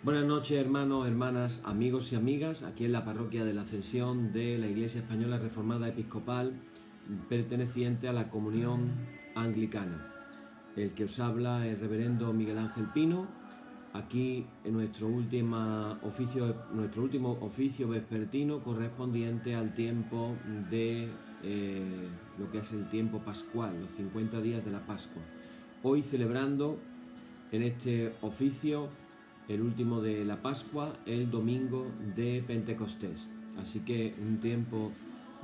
Buenas noches, hermanos, hermanas, amigos y amigas, aquí en la parroquia de la Ascensión de la Iglesia Española Reformada Episcopal, perteneciente a la Comunión Anglicana. El que os habla es el reverendo Miguel Ángel Pino, aquí en nuestro último oficio vespertino correspondiente al tiempo de lo que es el tiempo pascual, los 50 días de la Pascua. Hoy celebrando en este oficio el último de la Pascua, el domingo de Pentecostés. Así que un tiempo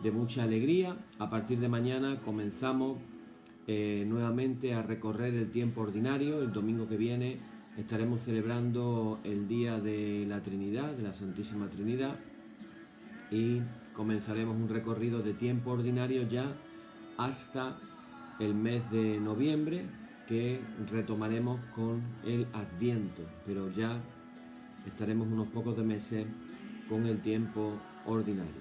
de mucha alegría. A partir de mañana comenzamos nuevamente a recorrer el tiempo ordinario. El domingo que viene estaremos celebrando el Día de la Trinidad, de la Santísima Trinidad, y comenzaremos un recorrido de tiempo ordinario ya hasta el mes de noviembre, que retomaremos con el Adviento, pero ya estaremos unos pocos de meses con el tiempo ordinario.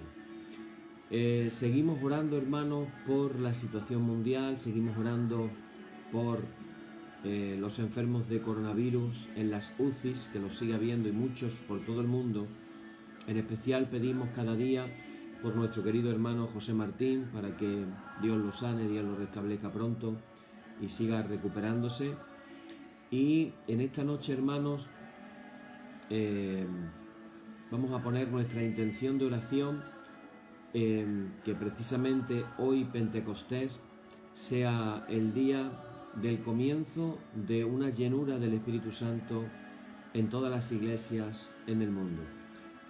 Seguimos orando, hermanos, por la situación mundial, seguimos orando por los enfermos de coronavirus en las UCIs, que los sigue habiendo y muchos por todo el mundo. En especial pedimos cada día por nuestro querido hermano José Martín, para que Dios lo sane, Dios lo restablezca pronto y siga recuperándose. Y en esta noche, hermanos, vamos a poner nuestra intención de oración, que precisamente hoy Pentecostés sea el día del comienzo de una llenura del Espíritu Santo en todas las iglesias en el mundo.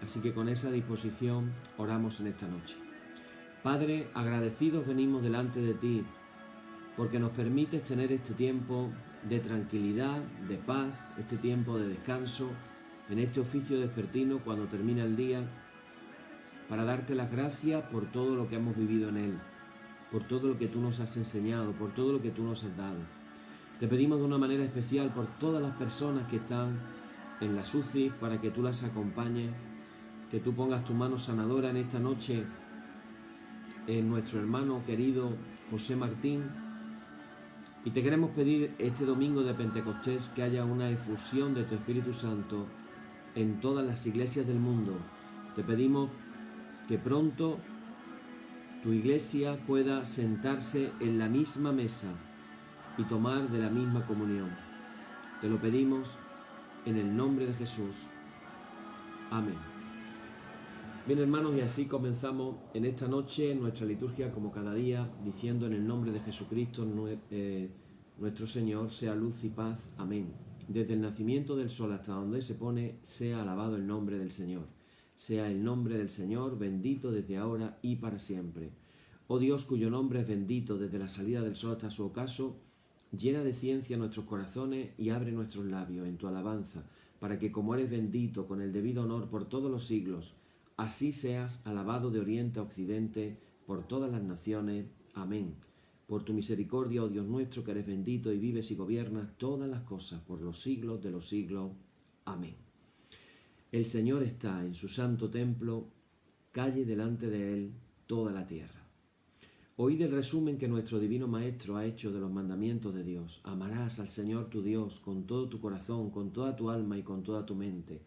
Así que con esa disposición oramos en esta noche. Padre, agradecidos venimos delante de ti, porque nos permites tener este tiempo de tranquilidad, de paz, este tiempo de descanso, en este oficio vespertino cuando termina el día, para darte las gracias por todo lo que hemos vivido en él, por todo lo que tú nos has enseñado, por todo lo que tú nos has dado. Te pedimos de una manera especial por todas las personas que están en las UCI, para que tú las acompañes, que tú pongas tu mano sanadora en esta noche en nuestro hermano querido José Martín. Y te queremos pedir este domingo de Pentecostés que haya una efusión de tu Espíritu Santo en todas las iglesias del mundo. Te pedimos que pronto tu iglesia pueda sentarse en la misma mesa y tomar de la misma comunión. Te lo pedimos en el nombre de Jesús. Amén. Bien, hermanos, y así comenzamos en esta noche nuestra liturgia como cada día, diciendo en el nombre de Jesucristo nuestro Señor, sea luz y paz. Amén. Desde el nacimiento del sol hasta donde se pone, sea alabado el nombre del Señor. Sea el nombre del Señor bendito desde ahora y para siempre. Oh Dios, cuyo nombre es bendito desde la salida del sol hasta su ocaso, llena de ciencia nuestros corazones y abre nuestros labios en tu alabanza, para que como eres bendito con el debido honor por todos los siglos, así seas alabado de oriente a occidente por todas las naciones. Amén. Por tu misericordia, oh Dios nuestro, que eres bendito y vives y gobiernas todas las cosas por los siglos de los siglos. Amén. El Señor está en su santo templo, calle delante de él toda la tierra. Oíd el resumen que nuestro divino Maestro ha hecho de los mandamientos de Dios. Amarás al Señor tu Dios con todo tu corazón, con toda tu alma y con toda tu mente.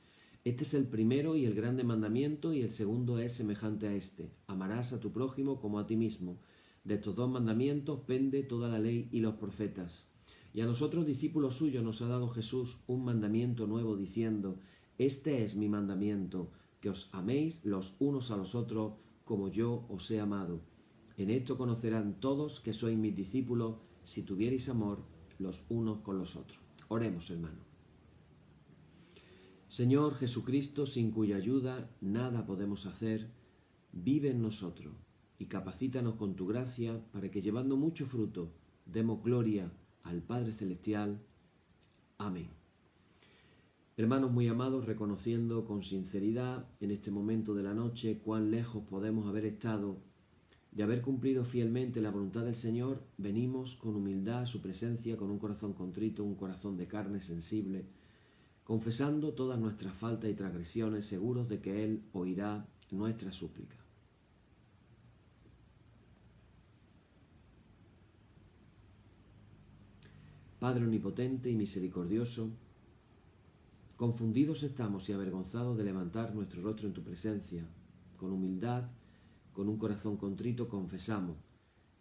Este es el primero y el grande mandamiento, y el segundo es semejante a este: amarás a tu prójimo como a ti mismo. De estos dos mandamientos pende toda la ley y los profetas. Y a nosotros, discípulos suyos, nos ha dado Jesús un mandamiento nuevo, diciendo: este es mi mandamiento, que os améis los unos a los otros como yo os he amado. En esto conocerán todos que sois mis discípulos, si tuviereis amor los unos con los otros. Oremos, hermano. Señor Jesucristo, sin cuya ayuda nada podemos hacer, vive en nosotros y capacítanos con tu gracia, para que, llevando mucho fruto, demos gloria al Padre Celestial. Amén. Hermanos muy amados, reconociendo con sinceridad en este momento de la noche cuán lejos podemos haber estado de haber cumplido fielmente la voluntad del Señor, venimos con humildad a su presencia, con un corazón contrito, un corazón de carne sensible, confesando todas nuestras faltas y transgresiones, seguros de que Él oirá nuestra súplica. Padre omnipotente y misericordioso, Confundidos estamos y avergonzados de levantar nuestro rostro en tu presencia. Con humildad, con un corazón contrito, confesamos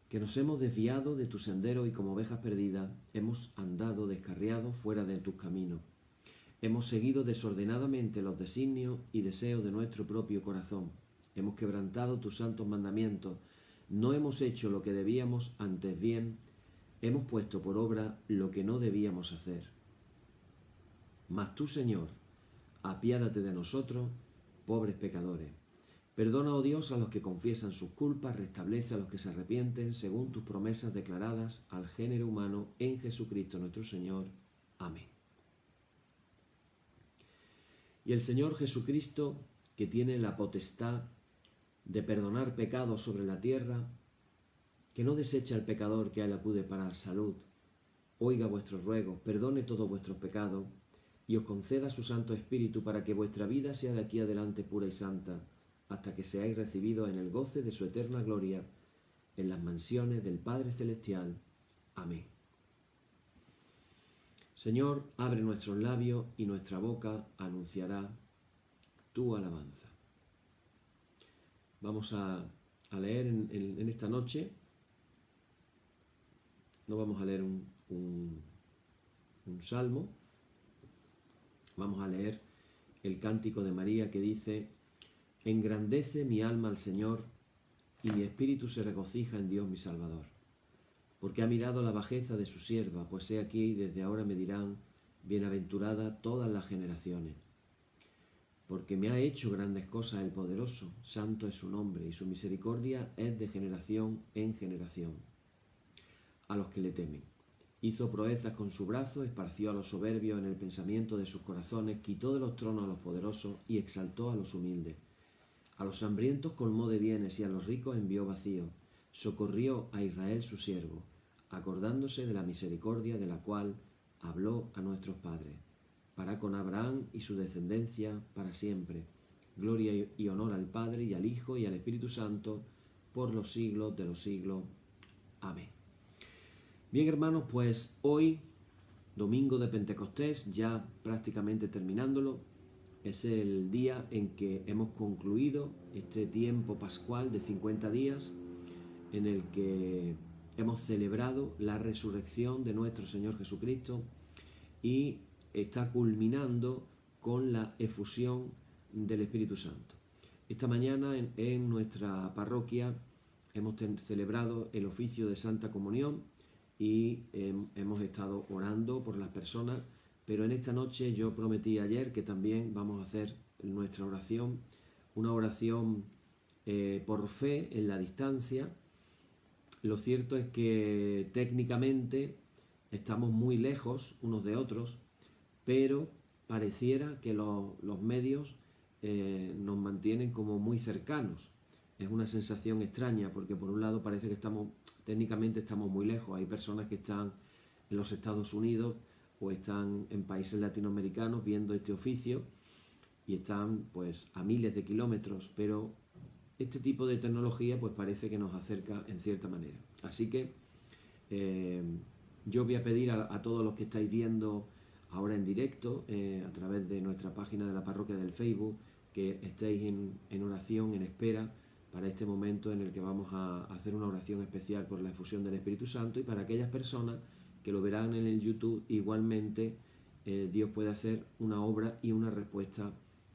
que nos hemos desviado de tu sendero y como ovejas perdidas hemos andado descarriados fuera de tus caminos. Hemos seguido desordenadamente los designios y deseos de nuestro propio corazón. Hemos quebrantado tus santos mandamientos. No hemos hecho lo que debíamos, antes bien, hemos puesto por obra lo que no debíamos hacer. Mas tú, Señor, apiádate de nosotros, pobres pecadores. Perdona, oh Dios, a los que confiesan sus culpas, restablece a los que se arrepienten, según tus promesas declaradas al género humano en Jesucristo nuestro Señor. Amén. Y el Señor Jesucristo, que tiene la potestad de perdonar pecados sobre la tierra, que no desecha al pecador que a él acude para salud, oiga vuestros ruegos, perdone todos vuestros pecados y os conceda su Santo Espíritu para que vuestra vida sea de aquí adelante pura y santa, hasta que seáis recibidos en el goce de su eterna gloria, en las mansiones del Padre Celestial. Amén. Señor, abre nuestros labios y nuestra boca anunciará tu alabanza. Vamos a leer en esta noche, no vamos a leer un salmo, vamos a leer el cántico de María que dice: engrandece mi alma al Señor, y mi espíritu se regocija en Dios mi Salvador, porque ha mirado la bajeza de su sierva, pues he aquí y desde ahora me dirán, bienaventurada todas las generaciones. Porque me ha hecho grandes cosas el poderoso, santo es su nombre, y su misericordia es de generación en generación. A los que le temen. Hizo proezas con su brazo, esparció a los soberbios en el pensamiento de sus corazones, quitó de los tronos a los poderosos y exaltó a los humildes. A los hambrientos colmó de bienes y a los ricos envió vacíos. Socorrió a Israel su siervo, acordándose de la misericordia de la cual habló a nuestros padres, para con Abraham y su descendencia para siempre. Gloria y honor al Padre y al Hijo y al Espíritu Santo, por los siglos de los siglos. Amén. Bien, hermanos, pues hoy, domingo de Pentecostés, ya prácticamente terminándolo, es el día en que hemos concluido este tiempo pascual de 50 días, en el que hemos celebrado la resurrección de nuestro Señor Jesucristo y está culminando con la efusión del Espíritu Santo. Esta mañana en nuestra parroquia hemos celebrado el oficio de Santa Comunión y hemos estado orando por las personas, pero en esta noche yo prometí ayer que también vamos a hacer nuestra oración, una oración por fe en la distancia. Lo cierto es que técnicamente estamos muy lejos unos de otros, pero pareciera que los medios nos mantienen como muy cercanos. Es una sensación extraña porque por un lado parece que técnicamente estamos muy lejos. Hay personas que están en los Estados Unidos o están en países latinoamericanos viendo este oficio y están pues a miles de kilómetros, pero este tipo de tecnología pues parece que nos acerca en cierta manera. Así que yo voy a pedir a todos los que estáis viendo ahora en directo a través de nuestra página de la parroquia del Facebook, que estéis en oración, en espera para este momento en el que vamos a hacer una oración especial por la efusión del Espíritu Santo, y para aquellas personas que lo verán en el YouTube, igualmente Dios puede hacer una obra y una respuesta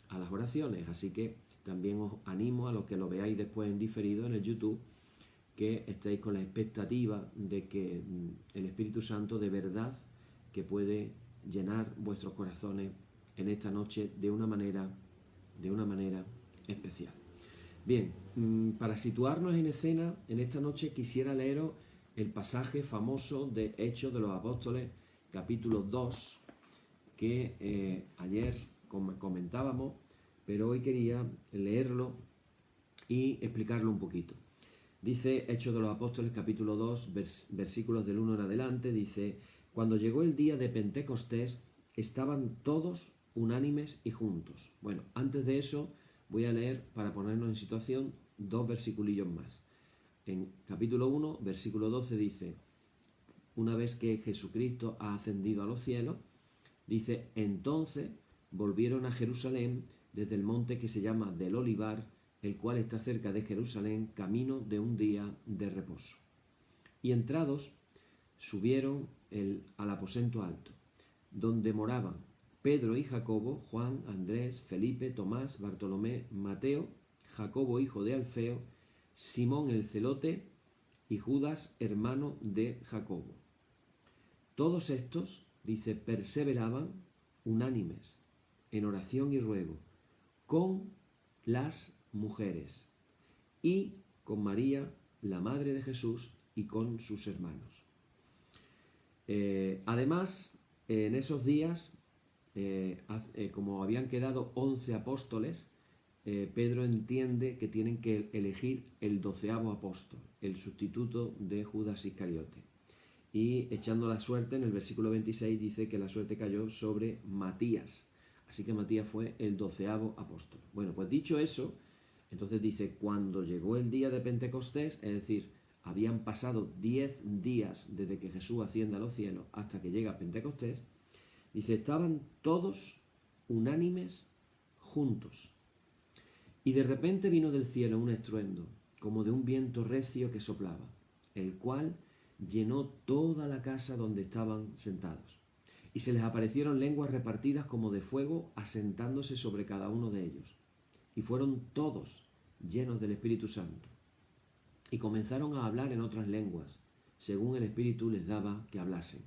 a las oraciones. Así que también os animo a los que lo veáis después en diferido en el YouTube, que estéis con la expectativa de que el Espíritu Santo de verdad que puede llenar vuestros corazones en esta noche de una manera especial. Bien, para situarnos en escena, en esta noche quisiera leeros el pasaje famoso de Hechos de los Apóstoles, capítulo 2, que ayer comentábamos, pero hoy quería leerlo y explicarlo un poquito. Dice Hechos de los Apóstoles, capítulo 2, versículos del 1 en adelante, dice: cuando llegó el día de Pentecostés, estaban todos unánimes y juntos. Bueno, antes de eso voy a leer, para ponernos en situación, dos versiculillos más. En capítulo 1, versículo 12 dice: una vez que Jesucristo ha ascendido a los cielos, dice: entonces volvieron a Jerusalén desde el monte que se llama del Olivar, el cual está cerca de Jerusalén, camino de un día de reposo. Y entrados, subieron al aposento alto, donde moraban Pedro y Jacobo, Juan, Andrés, Felipe, Tomás, Bartolomé, Mateo, Jacobo hijo de Alfeo, Simón el celote y Judas hermano de Jacobo. Todos estos, dice, perseveraban unánimes en oración y ruego con las mujeres y con María, la madre de Jesús, y con sus hermanos. Además, en esos días, como habían quedado 11 apóstoles, Pedro entiende que tienen que elegir el 12º apóstol, el sustituto de Judas Iscariote. Y echando la suerte, en el versículo 26 dice que la suerte cayó sobre Matías. Así que Matías fue el 12º apóstol. Bueno, pues dicho eso, entonces dice, cuando llegó el día de Pentecostés, es decir, habían pasado 10 días desde que Jesús asciende a los cielos hasta que llega Pentecostés, dice, estaban todos unánimes juntos. Y de repente vino del cielo un estruendo, como de un viento recio que soplaba, el cual llenó toda la casa donde estaban sentados. Y se les aparecieron lenguas repartidas como de fuego, asentándose sobre cada uno de ellos. Y fueron todos llenos del Espíritu Santo. Y comenzaron a hablar en otras lenguas, según el Espíritu les daba que hablasen.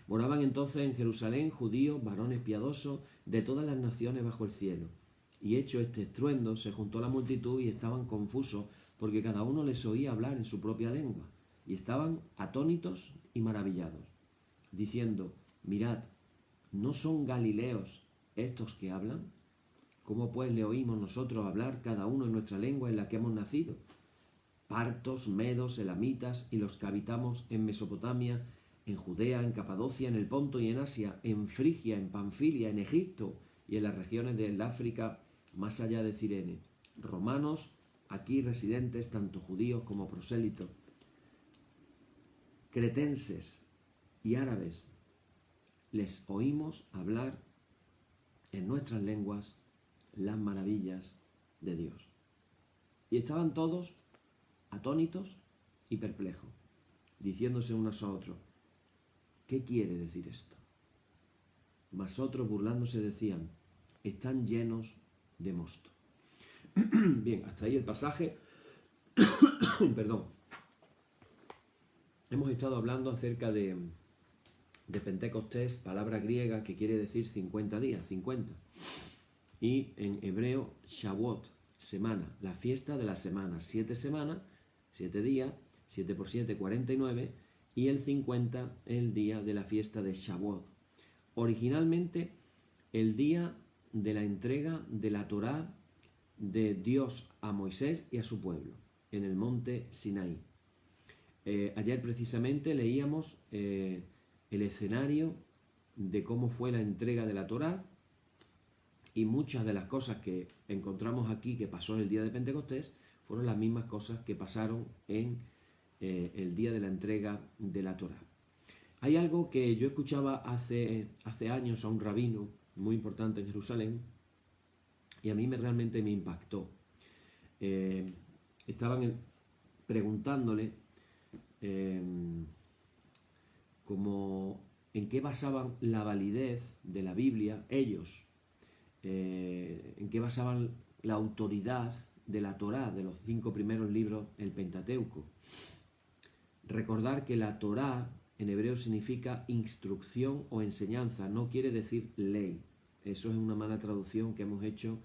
Moraban entonces en Jerusalén judíos, varones piadosos, de todas las naciones bajo el cielo. Y hecho este estruendo, se juntó la multitud y estaban confusos, porque cada uno les oía hablar en su propia lengua. Y estaban atónitos y maravillados, diciendo, mirad, ¿no son galileos estos que hablan? ¿Cómo pues le oímos nosotros hablar cada uno en nuestra lengua en la que hemos nacido? Partos, medos, elamitas y los que habitamos en Mesopotamia, en Judea, en Capadocia, en el Ponto y en Asia, en Frigia, en Panfilia, en Egipto y en las regiones del África más allá de Cirene. Romanos, aquí residentes, tanto judíos como prosélitos, cretenses y árabes, les oímos hablar en nuestras lenguas las maravillas de Dios. Y estaban todos atónitos y perplejos, diciéndose unos a otros, ¿qué quiere decir esto? Mas otros burlándose decían, están llenos de mosto. Bien, hasta ahí el pasaje. Perdón. Hemos estado hablando acerca de Pentecostés, palabra griega que quiere decir 50 días, 50. Y en hebreo, Shavuot, semana, la fiesta de las semanas. 7 semanas, 7 días, 7 por 7, 49, y el 50, el día de la fiesta de Shavuot. Originalmente, el día de la entrega de la Torá de Dios a Moisés y a su pueblo, en el monte Sinaí. Ayer precisamente leíamos el escenario de cómo fue la entrega de la Torá, y muchas de las cosas que encontramos aquí que pasó en el día de Pentecostés fueron las mismas cosas que pasaron en el día de la entrega de la Torá. Hay algo que yo escuchaba hace años a un rabino muy importante en Jerusalén y a mí realmente me impactó. Estaban preguntándole como en qué basaban la validez de la Biblia ellos, en qué basaban la autoridad de la Torá, de los 5 primeros libros, el Pentateuco. Recordar que la Torá en hebreo significa instrucción o enseñanza, no quiere decir ley. Eso es una mala traducción que hemos hecho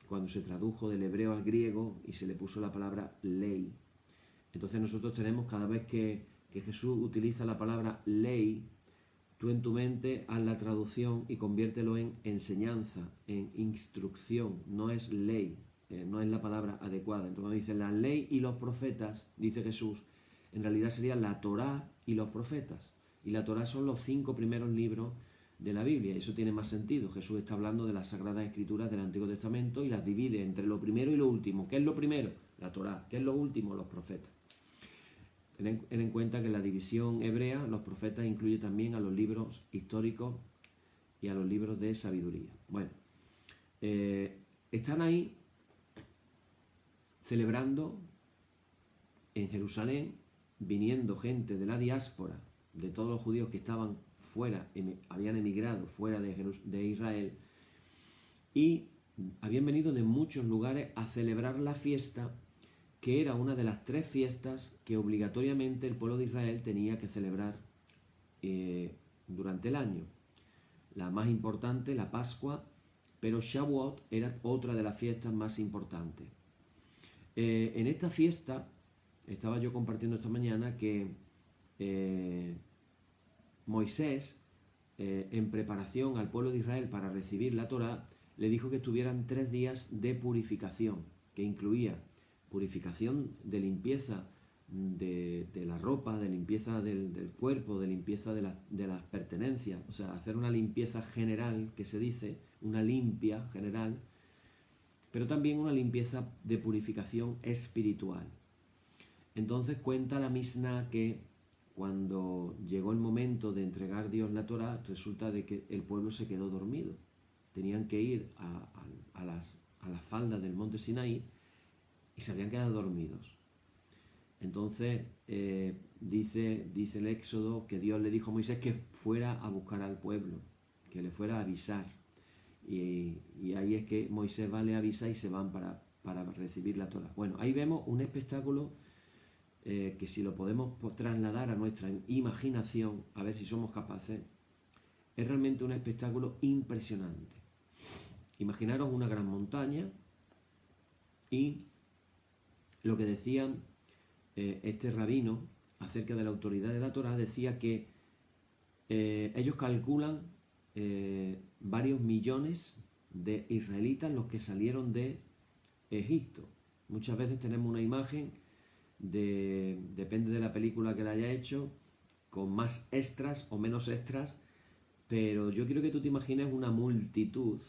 cuando se tradujo del hebreo al griego y se le puso la palabra ley. Entonces nosotros tenemos, cada vez que Jesús utiliza la palabra ley, tú en tu mente haz la traducción y conviértelo en enseñanza, en instrucción, no es ley, no es la palabra adecuada. Entonces dice la ley y los profetas, dice Jesús, en realidad sería la Torá y los profetas. Y la Torá son los 5 primeros libros de la Biblia. Eso tiene más sentido. Jesús está hablando de las Sagradas Escrituras del Antiguo Testamento y las divide entre lo primero y lo último. ¿Qué es lo primero? La Torá. ¿Qué es lo último? Los profetas. Ten en cuenta que en la división hebrea los profetas incluye también a los libros históricos y a los libros de sabiduría. Bueno, están ahí celebrando en Jerusalén, viniendo gente de la diáspora, de todos los judíos que estaban fuera, habían emigrado fuera de Israel, y habían venido de muchos lugares a celebrar la fiesta, que era una de las 3 fiestas que obligatoriamente el pueblo de Israel tenía que celebrar durante el año. La más importante, la Pascua, pero Shavuot era otra de las fiestas más importantes. En esta fiesta, estaba yo compartiendo esta mañana que Moisés, en preparación al pueblo de Israel para recibir la Torá, le dijo que tuvieran 3 días de purificación, que incluía purificación de limpieza de la ropa, de limpieza del cuerpo, de limpieza de las pertenencias, o sea, hacer una limpieza general, que se dice, una limpia general, pero también una limpieza de purificación espiritual. Entonces cuenta la Misná que cuando llegó el momento de entregar Dios la Torá, resulta de que el pueblo se quedó dormido. Tenían que ir a las faldas del monte Sinaí y se habían quedado dormidos. Entonces dice el Éxodo que Dios le dijo a Moisés que fuera a buscar al pueblo, que le fuera a avisar. Y ahí es que Moisés va, le avisa y se van para recibir la Torá. Bueno, ahí vemos un espectáculo que si lo podemos trasladar a nuestra imaginación, a ver si somos capaces, es realmente un espectáculo impresionante. Imaginaros una gran montaña y lo que decían este rabino acerca de la autoridad de la Torá, decía que ellos calculan varios millones de israelitas los que salieron de Egipto. Muchas veces tenemos una imagen depende de la película que la haya hecho, con más extras o menos extras, pero yo quiero que tú te imagines una multitud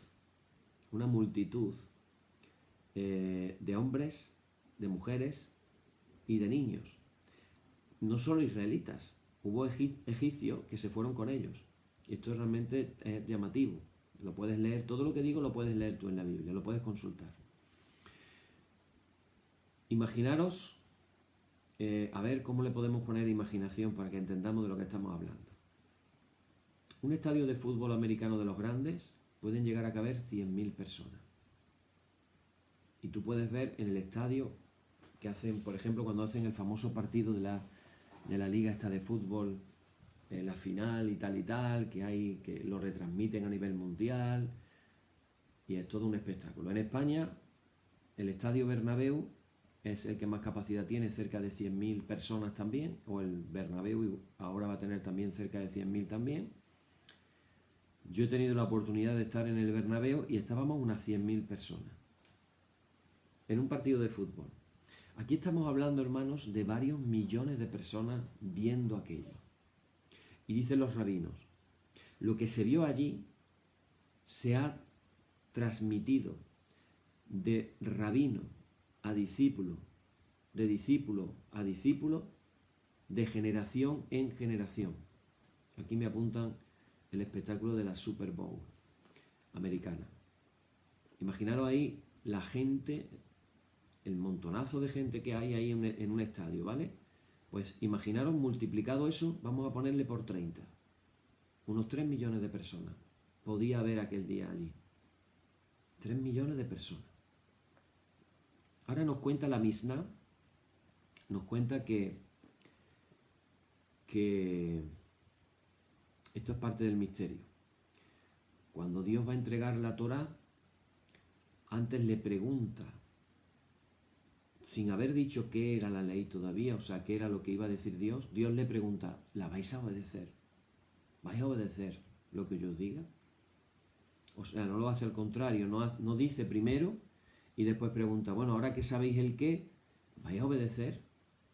de hombres, de mujeres y de niños. No solo israelitas, hubo egipcios que se fueron con ellos. Y esto realmente es llamativo. Lo puedes leer, todo lo que digo lo puedes leer tú en la Biblia, lo puedes consultar. Imaginaros, a ver cómo le podemos poner imaginación para que entendamos de lo que estamos hablando. Un estadio de fútbol americano de los grandes pueden llegar a caber 100.000 personas. Y tú puedes ver en el estadio que hacen, por ejemplo, cuando hacen el famoso partido de la liga esta de fútbol, la final y tal, que lo retransmiten a nivel mundial, y es todo un espectáculo. En España, el Estadio Bernabéu es el que más capacidad tiene, cerca de 100.000 personas también, o el Bernabéu ahora va a tener también cerca de 100.000 también. Yo he tenido la oportunidad de estar en el Bernabéu y estábamos unas 100.000 personas en un partido de fútbol. Aquí estamos hablando, hermanos, de varios millones de personas viendo aquello. Y dicen los rabinos, lo que se vio allí se ha transmitido de rabino a discípulo, de discípulo a discípulo, de generación en generación. Aquí me apuntan el espectáculo de la Super Bowl americana. Imaginaros ahí la gente, el montonazo de gente que hay ahí en un estadio, ¿vale? Pues imaginaros multiplicado eso, vamos a ponerle por 30. Unos 3 millones de personas podía haber aquel día allí. 3 millones de personas. Ahora nos cuenta la Misná, nos cuenta que esto es parte del misterio. Cuando Dios va a entregar la Torá, antes le pregunta, sin haber dicho qué era la ley todavía, o sea, qué era lo que iba a decir Dios, Dios le pregunta, ¿la vais a obedecer? ¿Vais a obedecer lo que yo os diga? O sea, no lo hace al contrario, no dice primero y después pregunta, bueno, ahora que sabéis el qué, ¿vais a obedecer?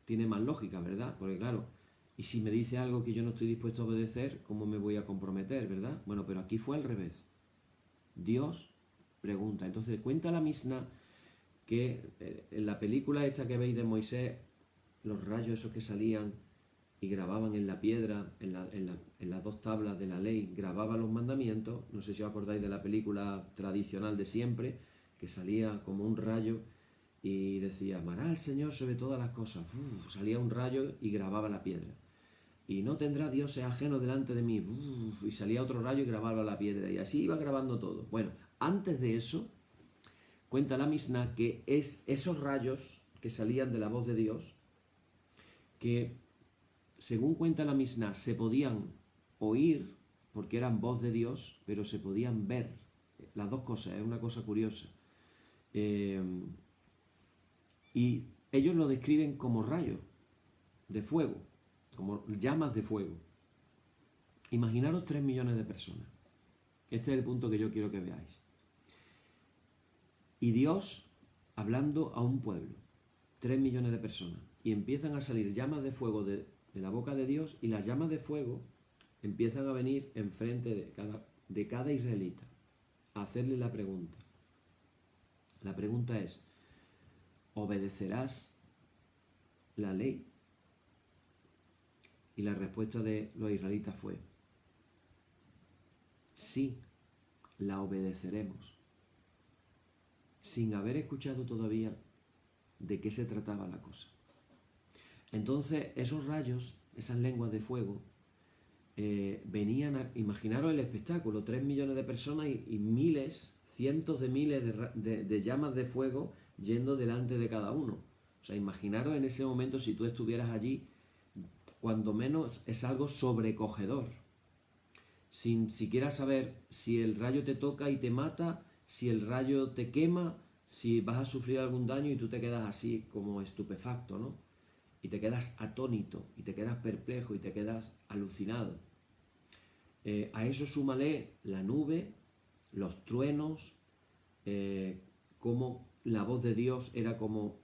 Tiene más lógica, ¿verdad? Porque claro, y si me dice algo que yo no estoy dispuesto a obedecer, ¿cómo me voy a comprometer, verdad? Bueno, pero aquí fue al revés. Dios pregunta. Entonces cuenta la Misná que en la película esta que veis de Moisés, los rayos esos que salían y grababan en la piedra, en las dos tablas de la ley, grababan los mandamientos. No sé si os acordáis de la película tradicional de siempre, que salía como un rayo y decía, amará al Señor sobre todas las cosas. Uf, salía un rayo y grababa la piedra. Y no tendrá dioses ajenos delante de mí. Uf, y salía otro rayo y grababa la piedra. Y así iba grabando todo. Bueno, antes de eso, cuenta la Misná que es esos rayos que salían de la voz de Dios, que según cuenta la Misná, se podían oír porque eran voz de Dios, pero se podían ver. Las dos cosas, es una cosa curiosa. Y ellos lo describen como rayos de fuego, como llamas de fuego. Imaginaros 3 millones de personas. Este es el punto que yo quiero que veáis. Y Dios hablando a un pueblo, 3 millones de personas, y empiezan a salir llamas de fuego de la boca de Dios, y las llamas de fuego empiezan a venir enfrente de cada israelita, a hacerle la pregunta. La pregunta es, ¿obedecerás la ley? Y la respuesta de los israelitas fue, sí, la obedeceremos, sin haber escuchado todavía de qué se trataba la cosa. Entonces esos rayos, esas lenguas de fuego, venían a, imaginaros el espectáculo, 3 millones de personas y miles, cientos de miles de llamas de fuego yendo delante de cada uno. O sea, imaginaros en ese momento, si tú estuvieras allí, cuando menos es algo sobrecogedor, sin siquiera saber si el rayo te toca y te mata, si el rayo te quema, si vas a sufrir algún daño, y tú te quedas así como estupefacto, ¿no? Y te quedas atónito, y te quedas perplejo, y te quedas alucinado. A eso súmale la nube, los truenos, como la voz de Dios era como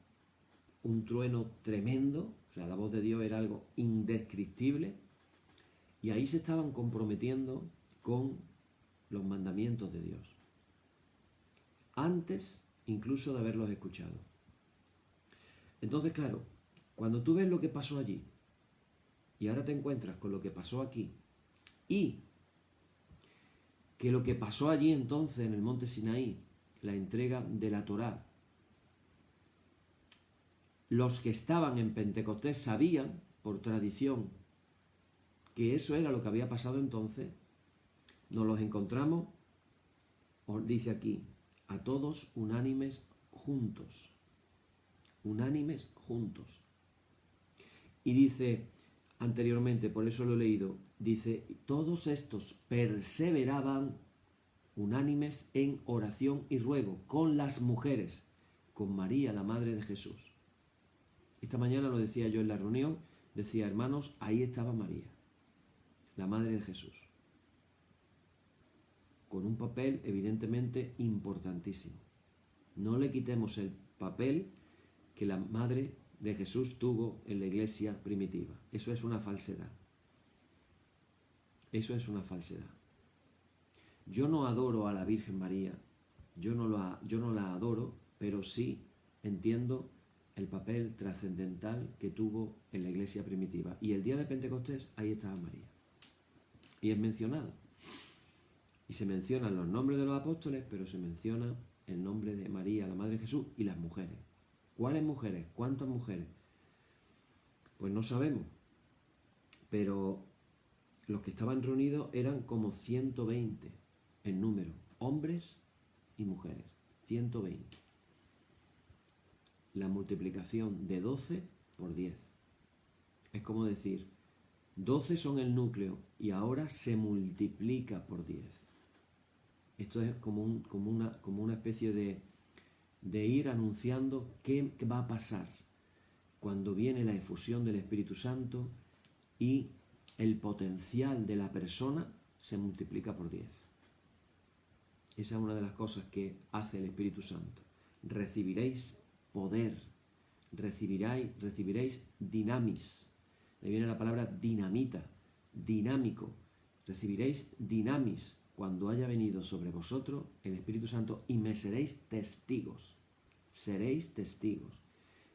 un trueno tremendo, o sea, la voz de Dios era algo indescriptible, y ahí se estaban comprometiendo con los mandamientos de Dios, antes incluso de haberlos escuchado. Entonces, claro, cuando tú ves lo que pasó allí, y ahora te encuentras con lo que pasó aquí, y que lo que pasó allí entonces en el monte Sinaí, la entrega de la Torá, los que estaban en Pentecostés sabían, por tradición, que eso era lo que había pasado entonces. Nos los encontramos, os dice aquí, a todos unánimes juntos. Unánimes juntos. Y dice anteriormente, por eso lo he leído, dice, todos estos perseveraban unánimes en oración y ruego con las mujeres, con María, la madre de Jesús. Esta mañana lo decía yo en la reunión, decía, hermanos, ahí estaba María, la madre de Jesús, con un papel evidentemente importantísimo. No le quitemos el papel que la madre de Jesús tuvo en la iglesia primitiva. Eso es una falsedad. Eso es una falsedad. Yo no adoro a la Virgen María, yo no la adoro, pero sí entiendo el papel trascendental que tuvo en la iglesia primitiva. Y el día de Pentecostés, ahí estaba María. Y es mencionada. Y se mencionan los nombres de los apóstoles, pero se menciona el nombre de María, la Madre de Jesús, y las mujeres. ¿Cuáles mujeres? ¿Cuántas mujeres? Pues no sabemos. Pero los que estaban reunidos eran como 120 en número, hombres y mujeres. 120. La multiplicación de 12 por 10. Es como decir, 12 son el núcleo y ahora se multiplica por 10. Esto es como una especie de ir anunciando qué va a pasar cuando viene la efusión del Espíritu Santo y el potencial de la persona se multiplica por 10. Esa es una de las cosas que hace el Espíritu Santo. Recibiréis poder, recibiréis dinamis. De viene la palabra dinamita, dinámico. Recibiréis dinamis cuando haya venido sobre vosotros el Espíritu Santo y me seréis testigos. Seréis testigos.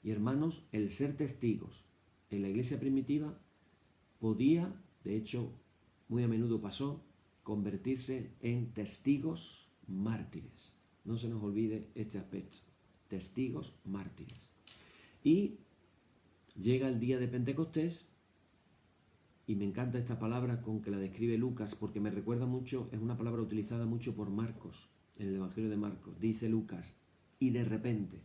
Y hermanos, el ser testigos en la iglesia primitiva podía, de hecho, muy a menudo pasó, convertirse en testigos mártires. No se nos olvide este aspecto. Testigos mártires. Y llega el día de Pentecostés, y me encanta esta palabra con que la describe Lucas, porque me recuerda mucho, es una palabra utilizada mucho por Marcos, en el Evangelio de Marcos. Dice Lucas, y de repente,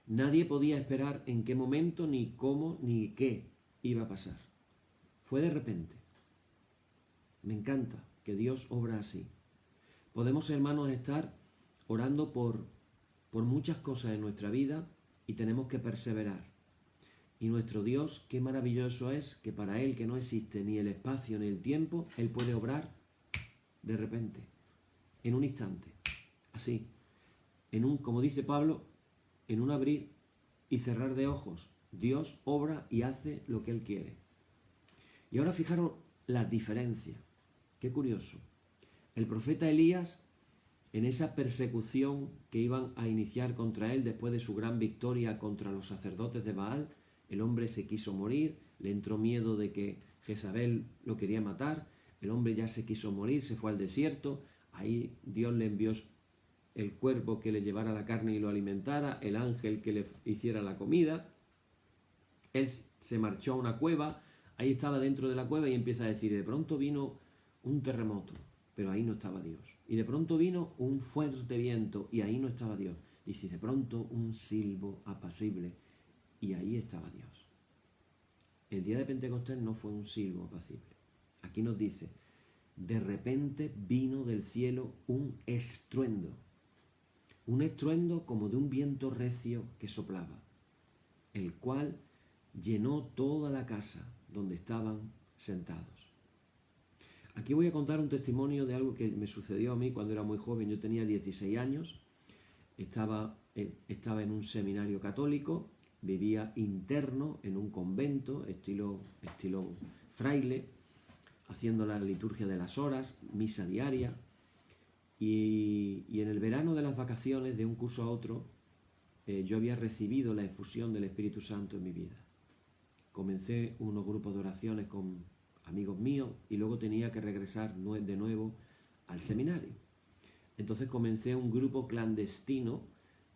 nadie podía esperar en qué momento, ni cómo, ni qué iba a pasar. Fue de repente. Me encanta que Dios obra así. Podemos, hermanos, estar orando por muchas cosas en nuestra vida y tenemos que perseverar. Y nuestro Dios, qué maravilloso es que para Él, que no existe ni el espacio ni el tiempo, Él puede obrar de repente, en un instante, así, como dice Pablo, en un abrir y cerrar de ojos. Dios obra y hace lo que Él quiere. Y ahora fijaros la diferencia. Qué curioso. El profeta Elías, en esa persecución que iban a iniciar contra él después de su gran victoria contra los sacerdotes de Baal, el hombre se quiso morir, le entró miedo de que Jezabel lo quería matar, el hombre ya se quiso morir, se fue al desierto, ahí Dios le envió el cuervo que le llevara la carne y lo alimentara, el ángel que le hiciera la comida, él se marchó a una cueva, ahí estaba dentro de la cueva y empieza a decir, de pronto vino un terremoto, pero ahí no estaba Dios. Y de pronto vino un fuerte viento y ahí no estaba Dios. Dice, de pronto un silbo apacible y ahí estaba Dios. El día de Pentecostés no fue un silbo apacible. Aquí nos dice, de repente vino del cielo un estruendo como de un viento recio que soplaba, el cual llenó toda la casa donde estaban sentados. Aquí voy a contar un testimonio de algo que me sucedió a mí cuando era muy joven. Yo tenía 16 años, estaba en un seminario católico, vivía interno en un convento, estilo fraile, haciendo la liturgia de las horas, misa diaria, y en el verano de las vacaciones, de un curso a otro, yo había recibido la efusión del Espíritu Santo en mi vida. Comencé unos grupos de oraciones con amigos míos y luego tenía que regresar de nuevo al seminario. Entonces comencé un grupo clandestino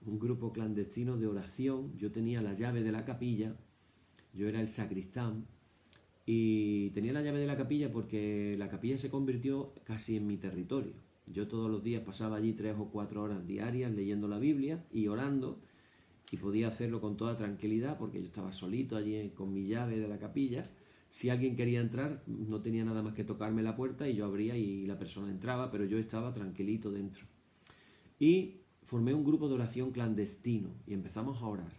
de oración. Yo tenía la llave de la capilla, yo era el sacristán y tenía la llave de la capilla porque la capilla se convirtió casi en mi territorio. Yo todos los días pasaba allí 3 o 4 horas diarias leyendo la Biblia y orando, y podía hacerlo con toda tranquilidad porque yo estaba solito allí con mi llave de la capilla. Si alguien quería entrar, no tenía nada más que tocarme la puerta y yo abría y la persona entraba, pero yo estaba tranquilito dentro. Y formé un grupo de oración clandestino y empezamos a orar.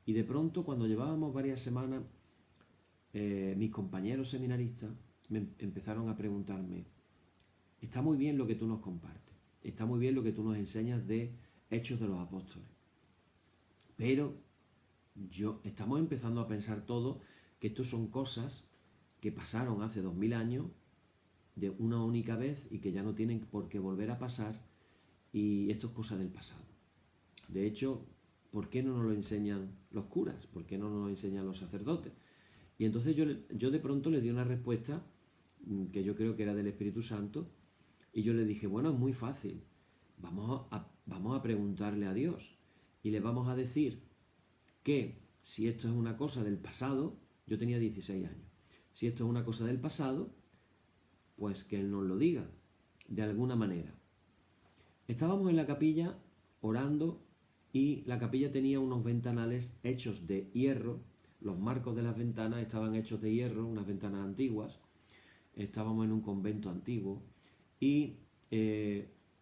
Y de pronto, cuando llevábamos varias semanas, mis compañeros seminaristas me empezaron a preguntarme, está muy bien lo que tú nos compartes, está muy bien lo que tú nos enseñas de Hechos de los Apóstoles, pero estamos empezando a pensar todo que esto son cosas que pasaron hace 2000 años de una única vez y que ya no tienen por qué volver a pasar, y esto es cosa del pasado. De hecho, ¿por qué no nos lo enseñan los curas? ¿Por qué no nos lo enseñan los sacerdotes? Y entonces yo de pronto les di una respuesta que yo creo que era del Espíritu Santo, y yo le dije, bueno, es muy fácil, vamos a preguntarle a Dios y le vamos a decir que si esto es una cosa del pasado, yo tenía 16 años, si esto es una cosa del pasado, pues que Él nos lo diga, de alguna manera. Estábamos en la capilla orando y la capilla tenía unos ventanales hechos de hierro, los marcos de las ventanas estaban hechos de hierro, unas ventanas antiguas, estábamos en un convento antiguo y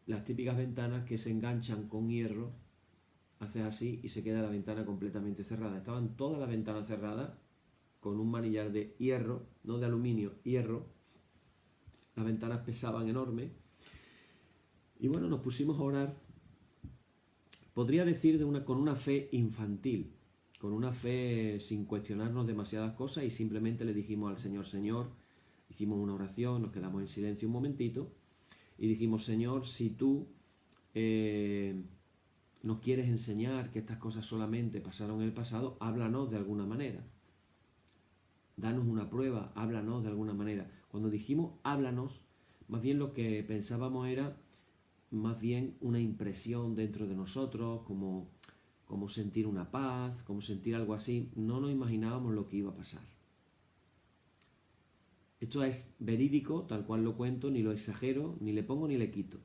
las típicas ventanas que se enganchan con hierro, haces así y se queda la ventana completamente cerrada. Estaban todas las ventanas cerradas con un manillar de hierro, no de aluminio, hierro. Las ventanas pesaban enorme. Y bueno, nos pusimos a orar, podría decir con una fe infantil, con una fe sin cuestionarnos demasiadas cosas, y simplemente le dijimos al Señor, Señor, hicimos una oración, nos quedamos en silencio un momentito y dijimos, Señor, si tú nos quieres enseñar que estas cosas solamente pasaron en el pasado, háblanos de alguna manera. Danos una prueba, háblanos de alguna manera. Cuando dijimos háblanos, más bien lo que pensábamos era más bien una impresión dentro de nosotros, como sentir una paz, como sentir algo así. No nos imaginábamos lo que iba a pasar. Esto es verídico, tal cual lo cuento, ni lo exagero, ni le pongo ni le quito.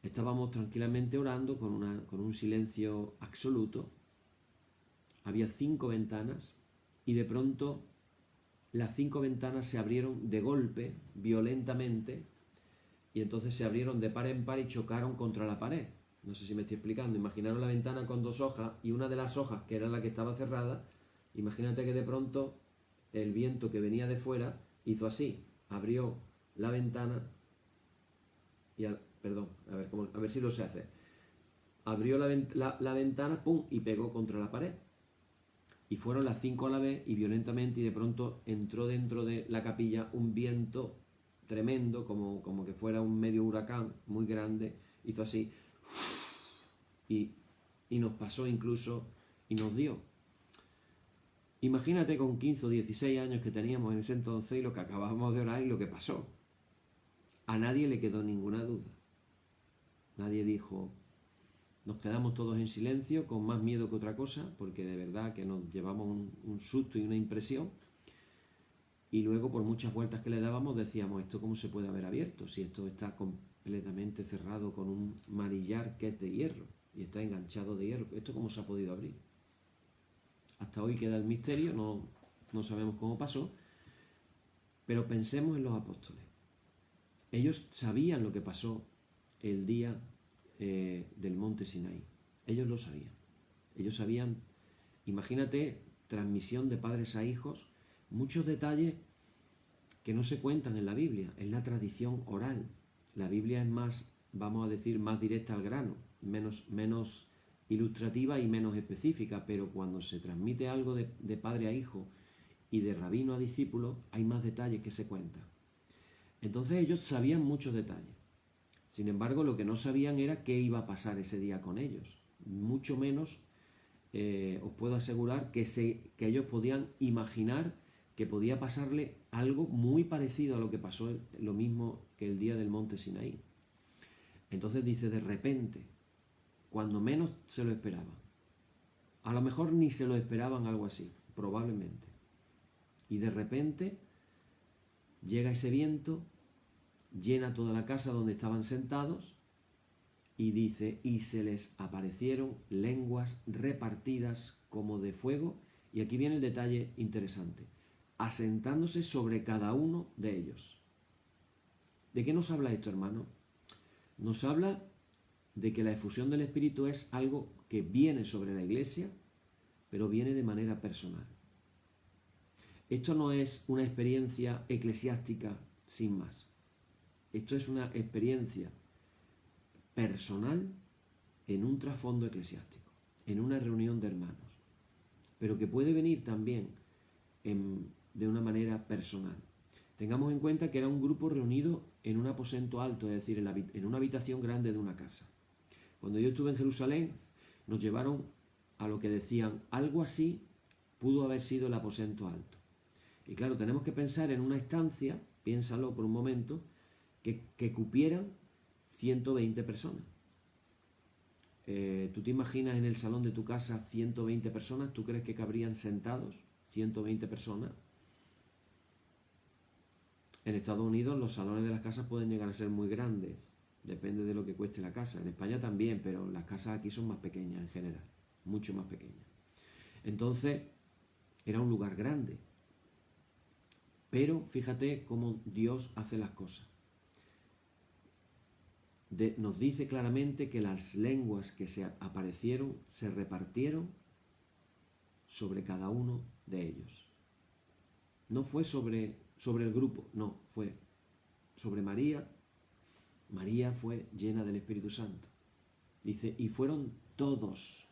Estábamos tranquilamente orando con un silencio absoluto. Había 5 ventanas y de pronto las 5 ventanas se abrieron de golpe, violentamente, y entonces se abrieron de par en par y chocaron contra la pared. No sé si me estoy explicando. Imaginaron la ventana con 2 hojas y una de las hojas, que era la que estaba cerrada, imagínate que de pronto el viento que venía de fuera hizo así, abrió la ventana y a ver si lo sé hacer. Abrió la ventana, pum, y pegó contra la pared. Y fueron las 5 a la vez y violentamente, y de pronto entró dentro de la capilla un viento tremendo, como que fuera un medio huracán muy grande. Hizo así y nos pasó incluso y nos dio. Imagínate con 15 o 16 años que teníamos en ese entonces y lo que acabábamos de orar y lo que pasó. A nadie le quedó ninguna duda. Nadie dijo, nos quedamos todos en silencio, con más miedo que otra cosa, porque de verdad que nos llevamos un susto y una impresión. Y luego, por muchas vueltas que le dábamos, decíamos, ¿esto cómo se puede haber abierto? Si esto está completamente cerrado con un manillar que es de hierro y está enganchado de hierro, ¿esto cómo se ha podido abrir? Hasta hoy queda el misterio, no sabemos cómo pasó, pero pensemos en los apóstoles. Ellos sabían lo que pasó el día del monte Sinaí. Ellos lo sabían. Ellos sabían, imagínate, transmisión de padres a hijos, muchos detalles que no se cuentan en la Biblia, es la tradición oral. La Biblia es más, vamos a decir, más directa al grano, menos ilustrativa y menos específica, pero cuando se transmite algo de padre a hijo y de rabino a discípulo, hay más detalles que se cuentan. Entonces ellos sabían muchos detalles. Sin embargo, lo que no sabían era qué iba a pasar ese día con ellos. Mucho menos os puedo asegurar que ellos podían imaginar que podía pasarle algo muy parecido a lo que pasó, lo mismo que el día del monte Sinaí. Entonces dice, de repente, cuando menos se lo esperaban. A lo mejor ni se lo esperaban algo así, probablemente. Y de repente llega ese viento, llena toda la casa donde estaban sentados y dice, y se les aparecieron lenguas repartidas como de fuego. Y aquí viene el detalle interesante, asentándose sobre cada uno de ellos. ¿De qué nos habla esto, hermano? Nos habla de que la efusión del Espíritu es algo que viene sobre la Iglesia, pero viene de manera personal. Esto no es una experiencia eclesiástica sin más. Esto es una experiencia personal en un trasfondo eclesiástico, en una reunión de hermanos, pero que puede venir también de una manera personal. Tengamos en cuenta que era un grupo reunido en un aposento alto, es decir, en una habitación grande de una casa. Cuando yo estuve en Jerusalén, nos llevaron a lo que decían, algo así pudo haber sido el aposento alto. Y claro, tenemos que pensar en una estancia, piénsalo por un momento, que cupieran 120 personas. ¿Tú te imaginas en el salón de tu casa 120 personas? ¿Tú crees que cabrían sentados 120 personas? En Estados Unidos los salones de las casas pueden llegar a ser muy grandes, depende de lo que cueste la casa. En España también, pero las casas aquí son más pequeñas en general, mucho más pequeñas. Entonces, era un lugar grande. Pero fíjate cómo Dios hace las cosas. Nos dice claramente que las lenguas que se aparecieron se repartieron sobre cada uno de ellos. No fue sobre el grupo, no, fue sobre María. María fue llena del Espíritu Santo. Dice, y fueron todos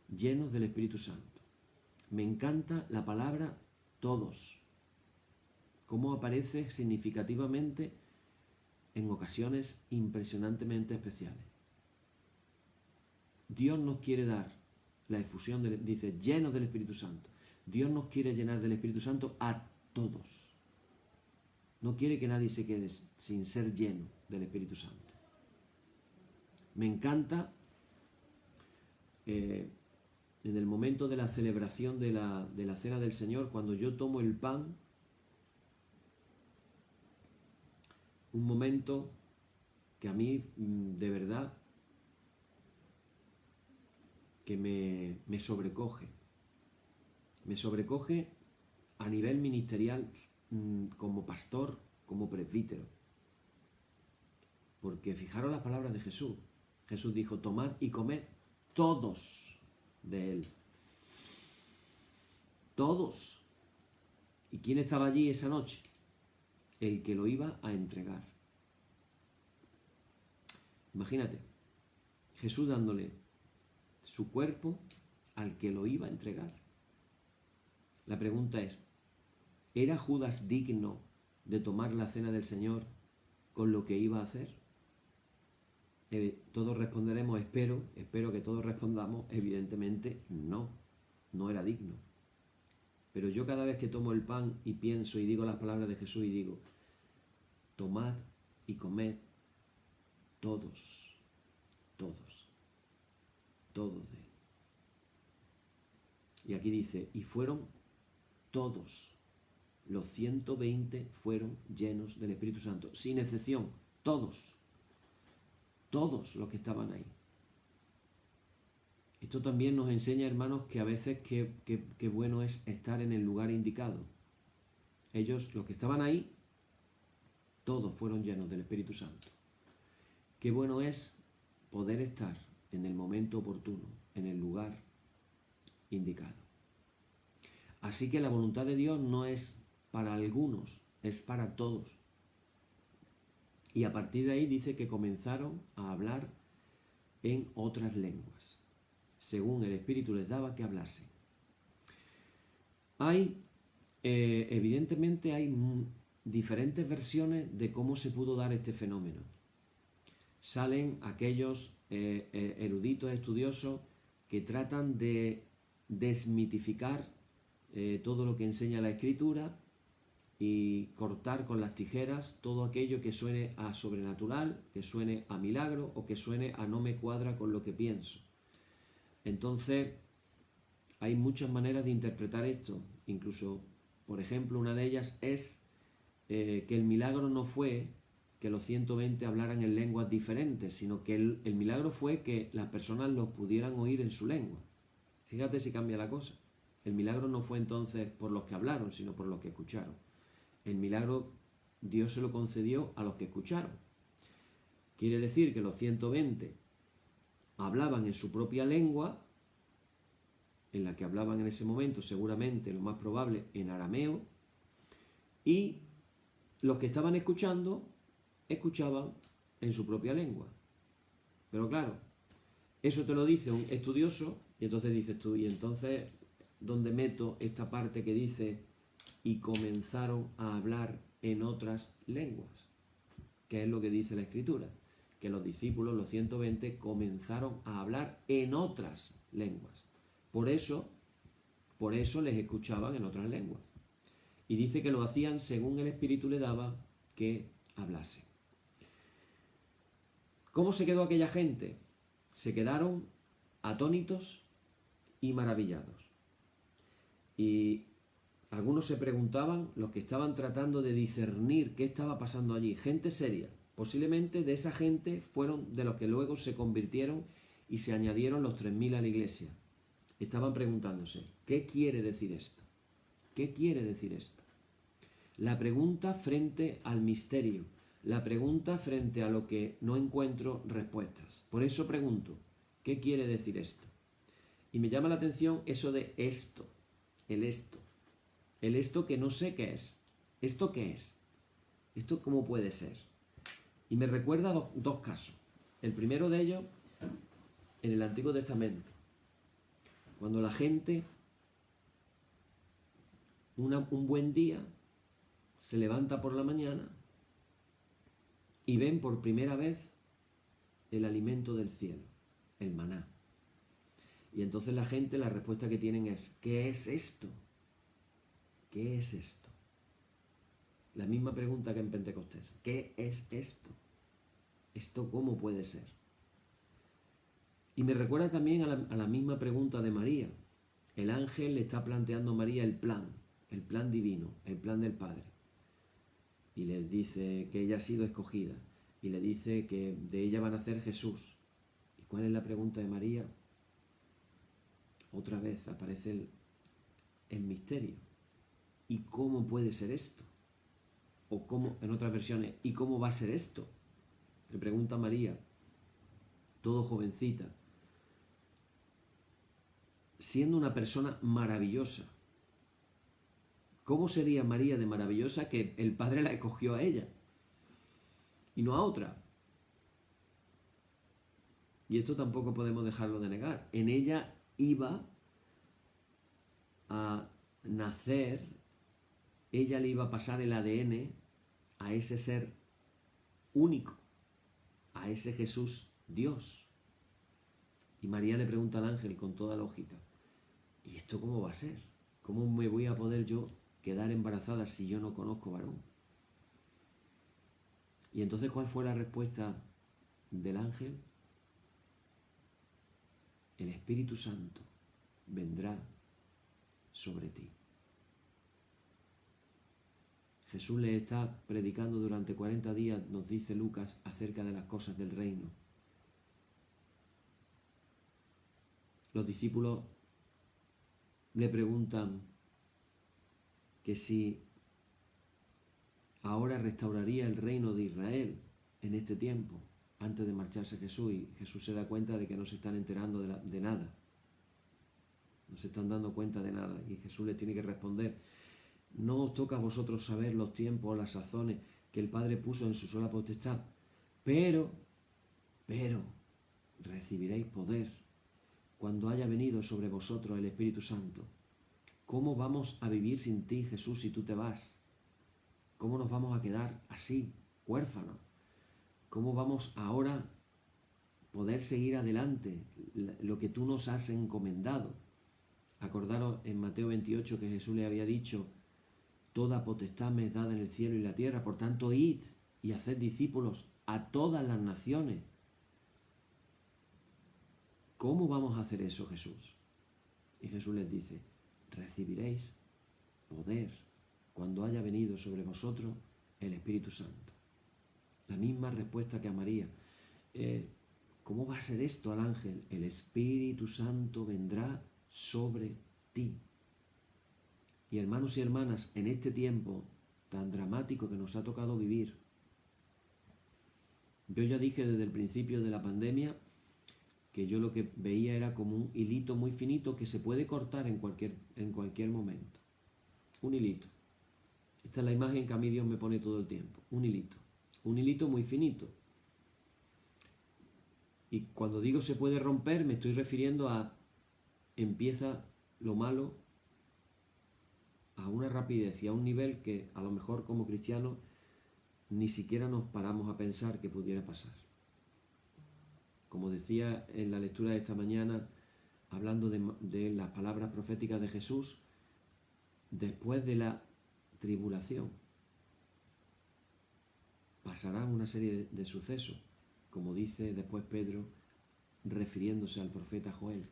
llenos del Espíritu Santo. Me encanta la palabra todos. Cómo aparece significativamente en ocasiones impresionantemente especiales. Dios nos quiere dar la efusión, dice, llenos del Espíritu Santo. Dios nos quiere llenar del Espíritu Santo a todos. No quiere que nadie se quede sin ser lleno del Espíritu Santo. Me encanta en el momento de la celebración de la Cena del Señor, cuando yo tomo el pan, un momento que a mí de verdad que me sobrecoge. Me sobrecoge a nivel ministerial como pastor, como presbítero. Porque fijaros las palabras de Jesús. Jesús dijo, tomad y comed todos de él. Todos. ¿Y quién estaba allí esa noche? El que lo iba a entregar. Imagínate, Jesús dándole su cuerpo al que lo iba a entregar. La pregunta es, ¿era Judas digno de tomar la cena del Señor con lo que iba a hacer? Todos responderemos, espero que todos respondamos, evidentemente no era digno. Pero yo cada vez que tomo el pan y pienso y digo las palabras de Jesús y digo, tomad y comed todos de él. Y aquí dice, y fueron todos, los 120 fueron llenos del Espíritu Santo, sin excepción, todos los que estaban ahí. Esto también nos enseña, hermanos, que a veces qué bueno es estar en el lugar indicado. Ellos, los que estaban ahí, todos fueron llenos del Espíritu Santo. Qué bueno es poder estar en el momento oportuno, en el lugar indicado. Así que la voluntad de Dios no es para algunos, es para todos. Y a partir de ahí dice que comenzaron a hablar en otras lenguas, según el Espíritu les daba que hablasen. Evidentemente hay diferentes versiones de cómo se pudo dar este fenómeno. Salen aquellos eruditos, estudiosos, que tratan de desmitificar todo lo que enseña la Escritura y cortar con las tijeras todo aquello que suene a sobrenatural, que suene a milagro o que suene a no me cuadra con lo que pienso. Entonces, hay muchas maneras de interpretar esto. Incluso, por ejemplo, una de ellas es que el milagro no fue que los 120 hablaran en lenguas diferentes, sino que el milagro fue que las personas los pudieran oír en su lengua. Fíjate si cambia la cosa. El milagro no fue entonces por los que hablaron, sino por los que escucharon. El milagro Dios se lo concedió a los que escucharon. Quiere decir que los 120 hablaban en su propia lengua, en la que hablaban en ese momento, seguramente, lo más probable, en arameo, y los que estaban escuchando, escuchaban en su propia lengua. Pero claro, eso te lo dice un estudioso, y entonces dices tú, y entonces, ¿dónde meto esta parte que dice y comenzaron a hablar en otras lenguas? ¿Qué es lo que dice la Escritura? Que los discípulos, los 120, comenzaron a hablar en otras lenguas. Por eso les escuchaban en otras lenguas. Y dice que lo hacían según el Espíritu le daba que hablasen. ¿Cómo se quedó aquella gente? Se quedaron atónitos y maravillados. Y algunos se preguntaban, los que estaban tratando de discernir qué estaba pasando allí, gente seria. Posiblemente de esa gente fueron de los que luego se convirtieron y se añadieron los 3000 a la iglesia. Estaban preguntándose, ¿qué quiere decir esto? ¿Qué quiere decir esto? La pregunta frente al misterio, la pregunta frente a lo que no encuentro respuestas. Por eso pregunto, ¿qué quiere decir esto? Y me llama la atención eso de esto, el esto que no sé qué es. ¿Esto qué es? ¿Esto cómo puede ser? Y me recuerda dos casos. El primero de ellos, en el Antiguo Testamento, cuando la gente, un buen día, se levanta por la mañana y ven por primera vez el alimento del cielo, el maná. Y entonces la gente, la respuesta que tienen es, ¿qué es esto? ¿Qué es esto? La misma pregunta que en Pentecostés. ¿Qué es esto? ¿Esto cómo puede ser? Y me recuerda también a la misma pregunta de María. El ángel le está planteando a María el plan divino, el plan del Padre. Y le dice que ella ha sido escogida. Y le dice que de ella va a nacer Jesús. ¿Y cuál es la pregunta de María? Otra vez aparece el misterio. ¿Y cómo puede ser esto? O cómo, en otras versiones, ¿y cómo va a ser esto? Le pregunta María, todo jovencita, siendo una persona maravillosa. ¿Cómo sería María de maravillosa que el Padre la escogió a ella y no a otra? Y esto tampoco podemos dejarlo de negar. En ella iba a nacer, ella le iba a pasar el ADN a ese ser único, a ese Jesús Dios. Y María le pregunta al ángel con toda lógica, ¿y esto cómo va a ser? ¿Cómo me voy a poder yo quedar embarazada si yo no conozco varón? Y entonces, ¿cuál fue la respuesta del ángel? El Espíritu Santo vendrá sobre ti. Jesús le está predicando durante 40 días, nos dice Lucas, acerca de las cosas del reino. Los discípulos le preguntan que si ahora restauraría el reino de Israel en este tiempo, antes de marcharse Jesús, y Jesús se da cuenta de que no se están enterando de nada. No se están dando cuenta de nada. Y Jesús les tiene que responder, no os toca a vosotros saber los tiempos o las sazones que el Padre puso en su sola potestad, pero, recibiréis poder cuando haya venido sobre vosotros el Espíritu Santo. ¿Cómo vamos a vivir sin ti, Jesús, si tú te vas? ¿Cómo nos vamos a quedar así, huérfanos? ¿Cómo vamos ahora a poder seguir adelante lo que tú nos has encomendado? Acordaros en Mateo 28 que Jesús le había dicho, toda potestad me es dada en el cielo y la tierra, por tanto id y haced discípulos a todas las naciones. ¿Cómo vamos a hacer eso, Jesús? Y Jesús les dice, recibiréis poder cuando haya venido sobre vosotros el Espíritu Santo. La misma respuesta que a María. ¿Cómo va a ser esto al ángel? El Espíritu Santo vendrá sobre ti. Y hermanos y hermanas, en este tiempo tan dramático que nos ha tocado vivir, yo ya dije desde el principio de la pandemia que yo lo que veía era como un hilito muy finito que se puede cortar en cualquier momento. Un hilito. Esta es la imagen que a mí Dios me pone todo el tiempo. Un hilito muy finito. Y cuando digo se puede romper, me estoy refiriendo a empieza lo malo a una rapidez y a un nivel que a lo mejor como cristianos ni siquiera nos paramos a pensar que pudiera pasar. Como decía en la lectura de esta mañana, hablando de las palabras proféticas de Jesús, después de la tribulación pasarán una serie de sucesos, como dice después Pedro, refiriéndose al profeta Joel.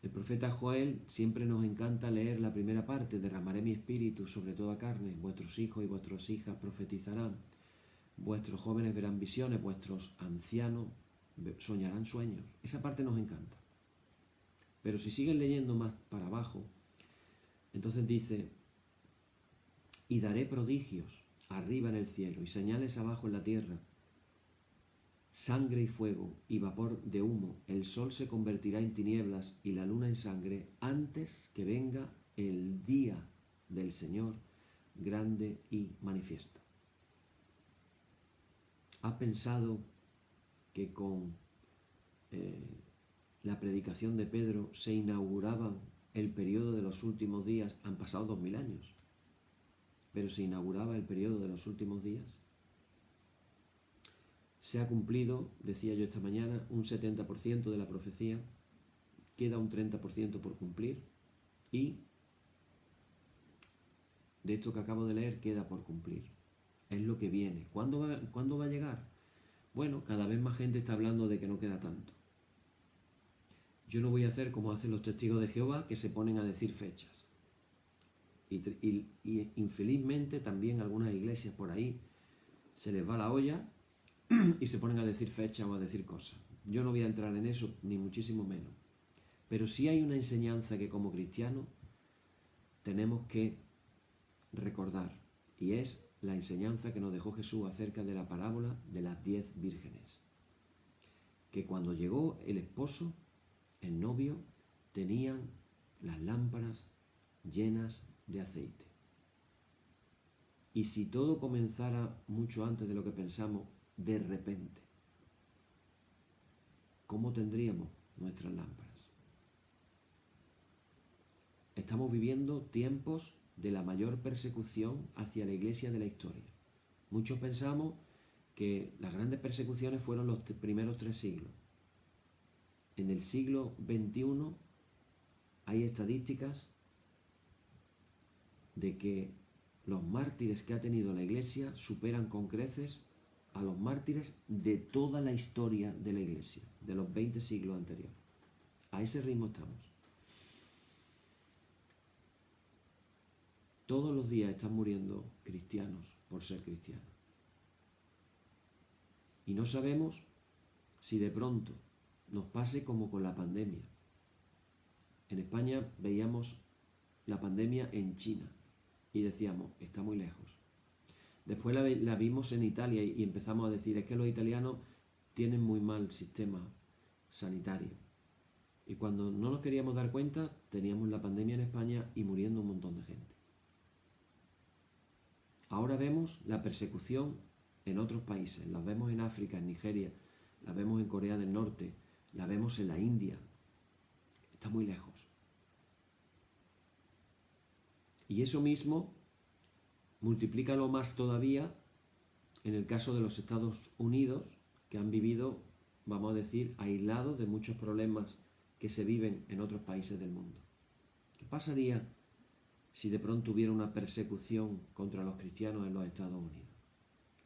El profeta Joel siempre nos encanta leer la primera parte, derramaré mi espíritu sobre toda carne, vuestros hijos y vuestras hijas profetizarán, vuestros jóvenes verán visiones, vuestros ancianos soñarán sueños. Esa parte nos encanta. Pero si siguen leyendo más para abajo, entonces dice, y daré prodigios arriba en el cielo y señales abajo en la tierra, sangre y fuego y vapor de humo, el sol se convertirá en tinieblas y la luna en sangre antes que venga el día del Señor grande y manifiesto. ¿Has pensado que con la predicación de Pedro se inauguraba el periodo de los últimos días? Han pasado 2000 años, pero se inauguraba el periodo de los últimos días. se ha cumplido, decía yo esta mañana, un 70% de la profecía, queda un 30% por cumplir y de esto que acabo de leer queda por cumplir. Es lo que viene. ¿Cuándo va a llegar? Bueno, cada vez más gente está hablando de que no queda tanto. Yo no voy a hacer como hacen los testigos de Jehová, que se ponen a decir fechas. Y infelizmente también algunas iglesias por ahí se les va la olla y se ponen a decir fechas o a decir cosas. Yo no voy a entrar en eso, ni muchísimo menos. Pero sí hay una enseñanza que como cristianos tenemos que recordar, y es la enseñanza que nos dejó Jesús acerca de la parábola de las 10 vírgenes. Que cuando llegó el esposo, el novio, tenían las lámparas llenas de aceite. Y si todo comenzara mucho antes de lo que pensamos, de repente, ¿cómo tendríamos nuestras lámparas? Estamos viviendo tiempos de la mayor persecución hacia la iglesia de la historia. Muchos pensamos que las grandes persecuciones fueron los primeros 3 siglos. En el siglo XXI hay estadísticas de que los mártires que ha tenido la iglesia superan con creces a los mártires de toda la historia de la iglesia, de los 20 siglos anteriores. A ese ritmo estamos. Todos los días están muriendo cristianos por ser cristianos. Y no sabemos si de pronto nos pase como con la pandemia. En España veíamos la pandemia en China y decíamos, está muy lejos. Después la vimos en Italia y empezamos a decir, es que los italianos tienen muy mal sistema sanitario. Y cuando no nos queríamos dar cuenta, teníamos la pandemia en España y muriendo un montón de gente. Ahora vemos la persecución en otros países, la vemos en África, en Nigeria, la vemos en Corea del Norte, la vemos en la India. Está muy lejos. Y eso mismo, multiplícalo más todavía en el caso de los Estados Unidos, que han vivido, vamos a decir, aislados de muchos problemas que se viven en otros países del mundo. ¿Qué pasaría si de pronto hubiera una persecución contra los cristianos en los Estados Unidos?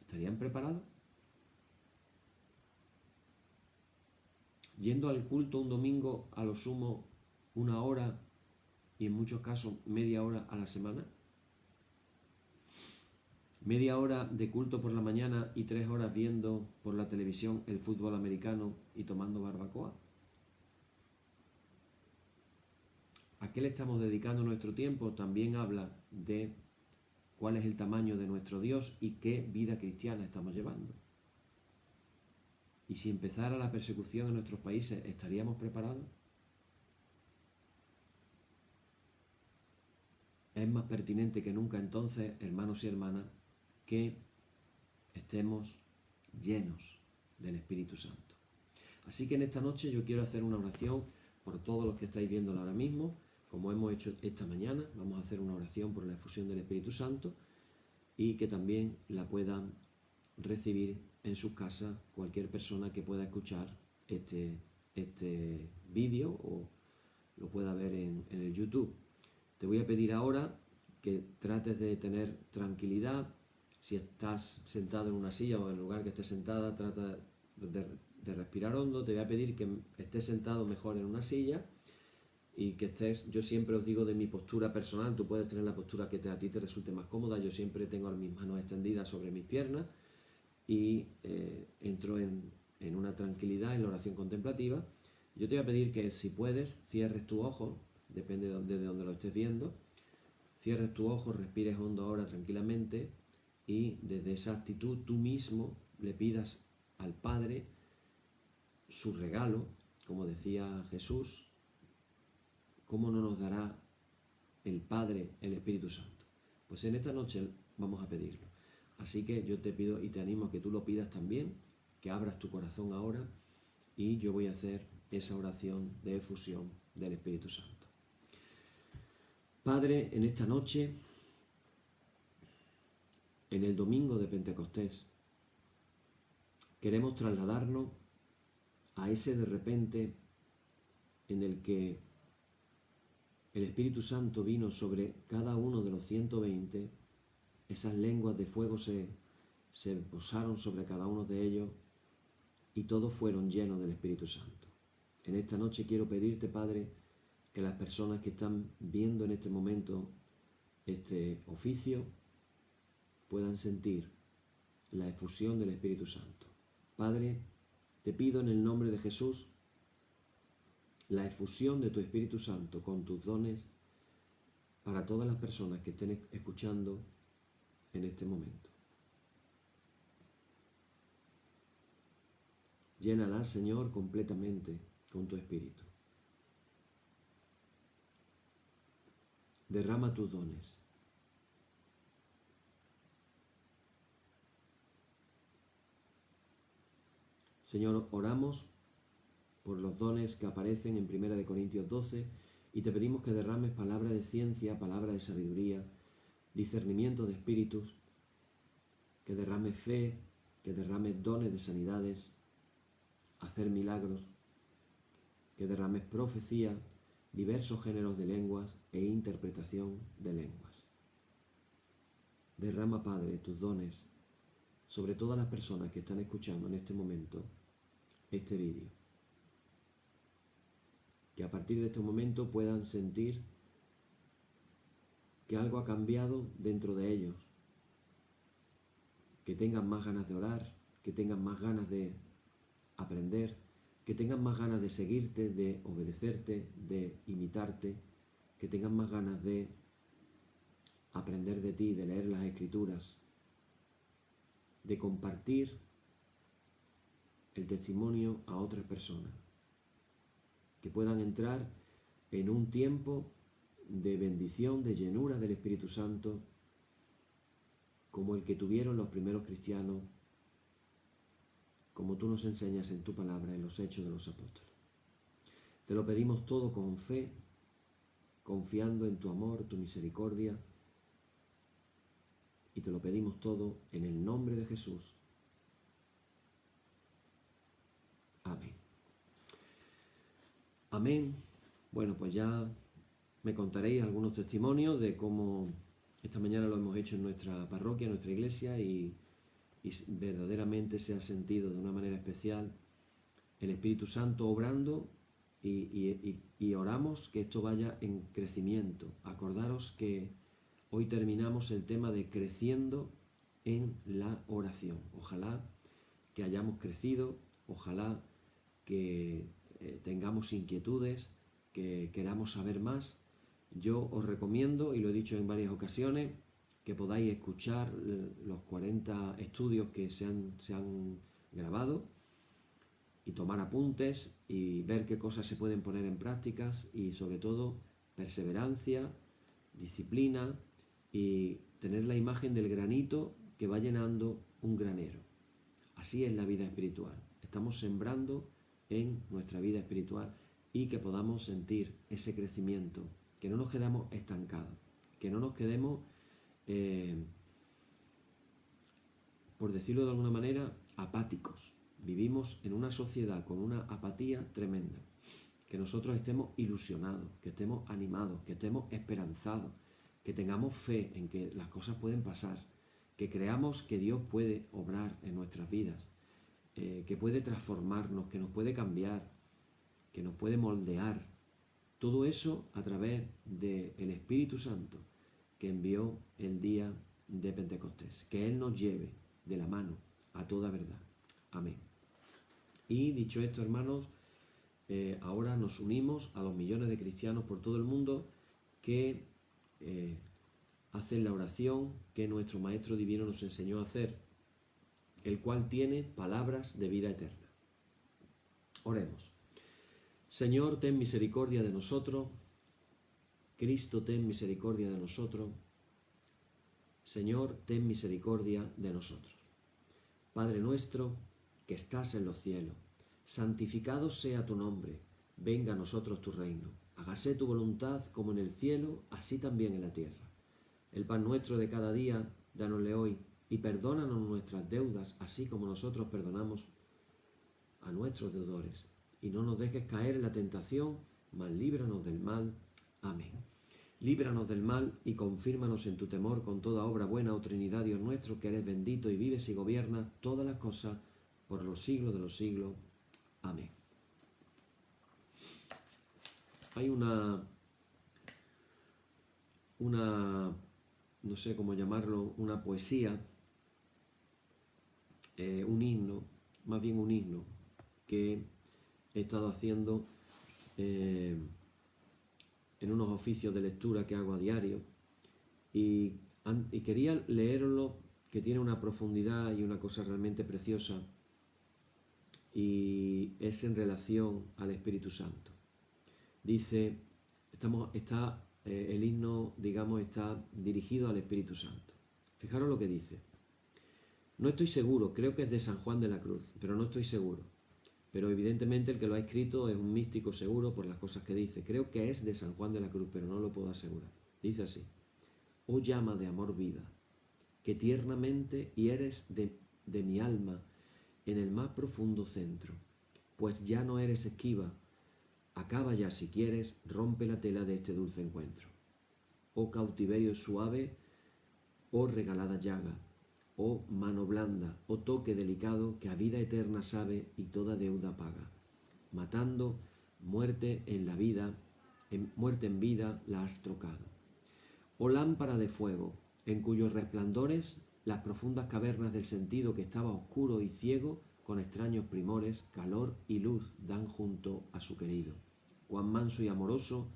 ¿Estarían preparados? Yendo al culto un domingo a lo sumo 1 hora y en muchos casos media hora a la semana. Media hora de culto por la mañana y 3 horas viendo por la televisión el fútbol americano y tomando barbacoa. ¿A qué le estamos dedicando nuestro tiempo? También habla de cuál es el tamaño de nuestro Dios y qué vida cristiana estamos llevando. Y si empezara la persecución en nuestros países, ¿estaríamos preparados? Es más pertinente que nunca entonces, hermanos y hermanas, que estemos llenos del Espíritu Santo. Así que en esta noche yo quiero hacer una oración por todos los que estáis viéndolo ahora mismo, como hemos hecho esta mañana. Vamos a hacer una oración por la efusión del Espíritu Santo y que también la puedan recibir en sus casas cualquier persona que pueda escuchar este vídeo o lo pueda ver en el YouTube. Te voy a pedir ahora que trates de tener tranquilidad. Si estás sentado en una silla o en el lugar que estés sentada, trata de respirar hondo. Te voy a pedir que estés sentado mejor en una silla y que estés, yo siempre os digo de mi postura personal, tú puedes tener la postura que a ti te resulte más cómoda. Yo siempre tengo mis manos extendidas sobre mis piernas y entro en una tranquilidad, en la oración contemplativa. Yo te voy a pedir que si puedes, cierres tu ojo, depende de donde lo estés viendo, cierres tu ojo, respires hondo ahora tranquilamente y desde esa actitud tú mismo le pidas al Padre su regalo, como decía Jesús. ¿Cómo no nos dará el Padre el Espíritu Santo? Pues en esta noche vamos a pedirlo. Así que yo te pido y te animo a que tú lo pidas también, que abras tu corazón ahora y yo voy a hacer esa oración de efusión del Espíritu Santo. Padre, en esta noche, en el domingo de Pentecostés, queremos trasladarnos a ese de repente en el que el Espíritu Santo vino sobre cada uno de los 120, esas lenguas de fuego se posaron sobre cada uno de ellos y todos fueron llenos del Espíritu Santo. En esta noche quiero pedirte, Padre, que las personas que están viendo en este momento este oficio puedan sentir la efusión del Espíritu Santo. Padre, te pido en el nombre de Jesús la efusión de tu Espíritu Santo con tus dones para todas las personas que estén escuchando en este momento. Llénala, Señor, completamente con tu Espíritu. Derrama tus dones. Señor, oramos por los dones que aparecen en 1 Corintios 12 y te pedimos que derrames palabra de ciencia, palabra de sabiduría, discernimiento de espíritus, que derrames fe, que derrames dones de sanidades, hacer milagros, que derrames profecía, diversos géneros de lenguas e interpretación de lenguas. Derrama, Padre, tus dones sobre todas las personas que están escuchando en este momento este vídeo. Que a partir de este momento puedan sentir que algo ha cambiado dentro de ellos, que tengan más ganas de orar, que tengan más ganas de aprender, que tengan más ganas de seguirte, de obedecerte, de imitarte, que tengan más ganas de aprender de ti, de leer las Escrituras, de compartir el testimonio a otras personas, que puedan entrar en un tiempo de bendición, de llenura del Espíritu Santo, como el que tuvieron los primeros cristianos, como tú nos enseñas en tu palabra, en los Hechos de los Apóstoles. Te lo pedimos todo con fe, confiando en tu amor, tu misericordia, y te lo pedimos todo en el nombre de Jesús. Amén. Amén. Bueno, pues ya me contaréis algunos testimonios de cómo esta mañana lo hemos hecho en nuestra parroquia, en nuestra iglesia, y verdaderamente se ha sentido de una manera especial el Espíritu Santo obrando y oramos que esto vaya en crecimiento. Acordaros que hoy terminamos el tema de creciendo en la oración. Ojalá que hayamos crecido, ojalá que tengamos inquietudes, que queramos saber más. Yo os recomiendo, y lo he dicho en varias ocasiones, que podáis escuchar los 40 estudios que se han grabado y tomar apuntes y ver qué cosas se pueden poner en prácticas y sobre todo perseverancia, disciplina y tener la imagen del granito que va llenando un granero. Así es la vida espiritual. Estamos sembrando en nuestra vida espiritual y que podamos sentir ese crecimiento, que no nos quedemos estancados, que no nos quedemos, por decirlo de alguna manera, apáticos. Vivimos en una sociedad con una apatía tremenda. Que nosotros estemos ilusionados, que estemos animados, que estemos esperanzados, que tengamos fe en que las cosas pueden pasar, que creamos que Dios puede obrar en nuestras vidas, que puede transformarnos, que nos puede cambiar, que nos puede moldear. Todo eso a través del Espíritu Santo que envió el día de Pentecostés. Que Él nos lleve de la mano a toda verdad. Amén. Y dicho esto, hermanos, ahora nos unimos a los millones de cristianos por todo el mundo que hacen la oración que nuestro Maestro Divino nos enseñó a hacer, el cual tiene palabras de vida eterna. Oremos. Señor, ten misericordia de nosotros. Cristo, ten misericordia de nosotros. Señor, ten misericordia de nosotros. Padre nuestro, que estás en los cielos, santificado sea tu nombre. Venga a nosotros tu reino. Hágase tu voluntad como en el cielo, así también en la tierra. El pan nuestro de cada día, dánosle hoy. y perdónanos nuestras deudas, así como nosotros perdonamos a nuestros deudores. Y no nos dejes caer en la tentación, mas líbranos del mal. Amén. Líbranos del mal y confírmanos en tu temor con toda obra buena, oh Trinidad, Dios nuestro, que eres bendito y vives y gobiernas todas las cosas por los siglos de los siglos. Amén. Hay una no sé cómo llamarlo, una poesía, un himno, más bien un himno, que he estado haciendo en unos oficios de lectura que hago a diario y quería leerlo, que tiene una profundidad y una cosa realmente preciosa, y es en relación al Espíritu Santo. Dice, el himno, digamos, está dirigido al Espíritu Santo. Fijaros lo que dice. No estoy seguro, creo que es de San Juan de la Cruz, pero no estoy seguro. Pero evidentemente el que lo ha escrito es un místico seguro por las cosas que dice. Creo que es de San Juan de la Cruz, pero no lo puedo asegurar. Dice así: oh llama de amor vida, que tiernamente hieres de mi alma en el más profundo centro, pues ya no eres esquiva, acaba ya si quieres, rompe la tela de este dulce encuentro. Oh cautiverio suave, oh regalada llaga, oh mano blanda, oh toque delicado que a vida eterna sabe y toda deuda paga, matando muerte en la vida, muerte en vida la has trocado. Oh lámpara de fuego, en cuyos resplandores las profundas cavernas del sentido que estaba oscuro y ciego, con extraños primores, calor y luz dan junto a su querido. Cuán manso y amoroso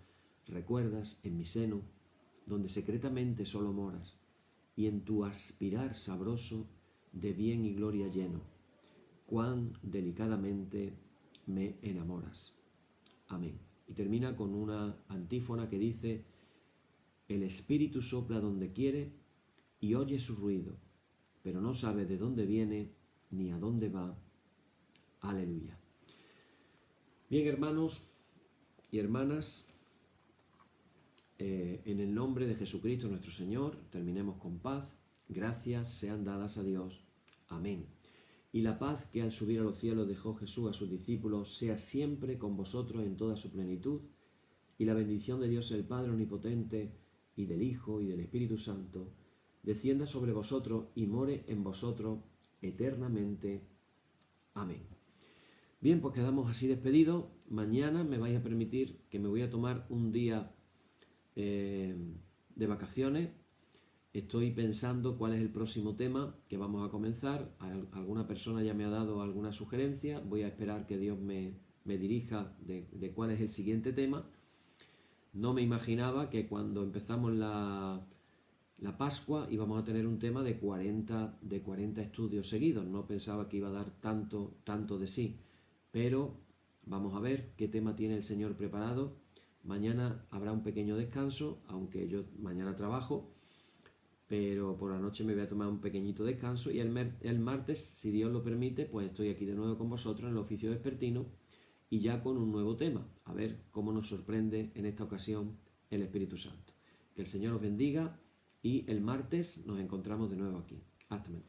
recuerdas en mi seno, donde secretamente solo moras, y en tu aspirar sabroso de bien y gloria lleno, cuán delicadamente me enamoras. Amén. Y termina con una antífona que dice: el Espíritu sopla donde quiere y oye su ruido, pero no sabe de dónde viene ni a dónde va. Aleluya. Bien, hermanos y hermanas, en el nombre de Jesucristo nuestro Señor, terminemos con paz. Gracias sean dadas a Dios. Amén. Y la paz que al subir a los cielos dejó Jesús a sus discípulos sea siempre con vosotros en toda su plenitud, y la bendición de Dios el Padre Omnipotente, y del Hijo y del Espíritu Santo, descienda sobre vosotros y more en vosotros eternamente. Amén. Bien, pues quedamos así despedidos. Mañana me vais a permitir que me voy a tomar un día de vacaciones. Estoy pensando cuál es el próximo tema que vamos a comenzar. Alguna persona ya me ha dado alguna sugerencia. Voy a esperar que Dios me dirija de cuál es el siguiente tema. No me imaginaba que cuando empezamos la Pascua íbamos a tener un tema de 40 estudios seguidos. No pensaba que iba a dar tanto de sí. Pero vamos a ver qué tema tiene el Señor preparado. Mañana habrá un pequeño descanso, aunque yo mañana trabajo, pero por la noche me voy a tomar un pequeñito descanso, y el martes, si Dios lo permite, pues estoy aquí de nuevo con vosotros en el oficio vespertino y ya con un nuevo tema, a ver cómo nos sorprende en esta ocasión el Espíritu Santo. Que el Señor os bendiga y el martes nos encontramos de nuevo aquí. Hasta luego.